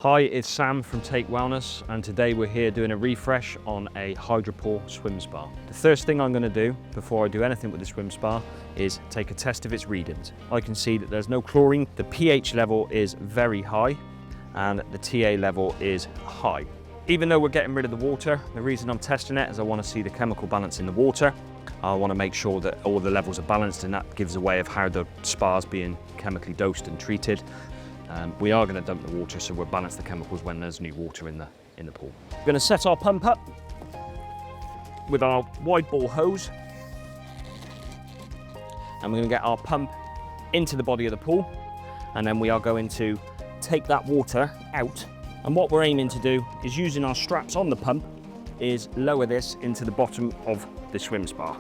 Hi, it's Sam from Take Wellness, and today we're here doing a refresh on a Hydropool swim spa. The first thing I'm going to do before I do anything with the swim spa is take a test of its readings. I can see that there's no chlorine, the pH level is very high, and the TA level is high. Even though we're getting rid of the water, the reason I'm testing it is I want to see the chemical balance in the water. I want to make sure that all the levels are balanced, and that gives a way of how the spa is being chemically dosed and treated. We are going to dump the water, so we'll balance the chemicals when there's new water in the pool. We're going to set our pump up with our wide bore hose, and we're going to get our pump into the body of the pool, and then we are going to take that water out. And what we're aiming to do is, using our straps on the pump, is lower this into the bottom of the swim spa.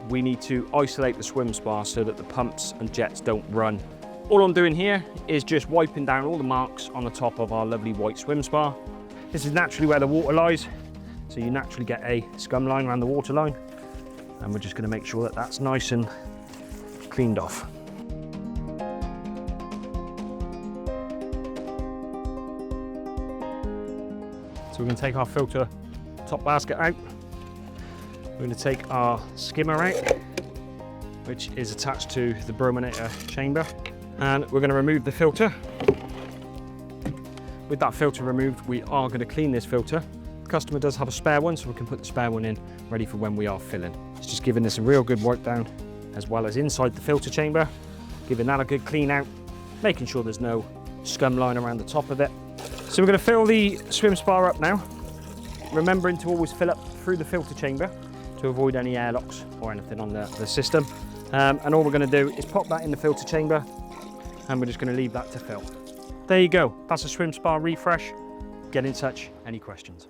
We need to isolate the swim spa so that the pumps and jets don't run. All I'm doing here is just wiping down all the marks on the top of our lovely white swim spa. This is naturally where the water lies, so you naturally get a scum line around the water line, and we're just going to make sure that that's nice and cleaned off. So we're going to take our filter top basket out. We're going to take our skimmer out, which is attached to the brominator chamber. And we're going to remove the filter. With that filter removed, we are going to clean this filter. The customer does have a spare one, so we can put the spare one in ready for when we are filling. It's just giving this a real good wipe down, as well as inside the filter chamber, giving that a good clean out, making sure there's no scum line around the top of it. So we're going to fill the swim spa up now, remembering to always fill up through the filter chamber to avoid any airlocks or anything on the system. And all we're going to do is pop that in the filter chamber, and we're just going to leave that to fill. There you go, that's a swim spa refresh. Get in touch, any questions.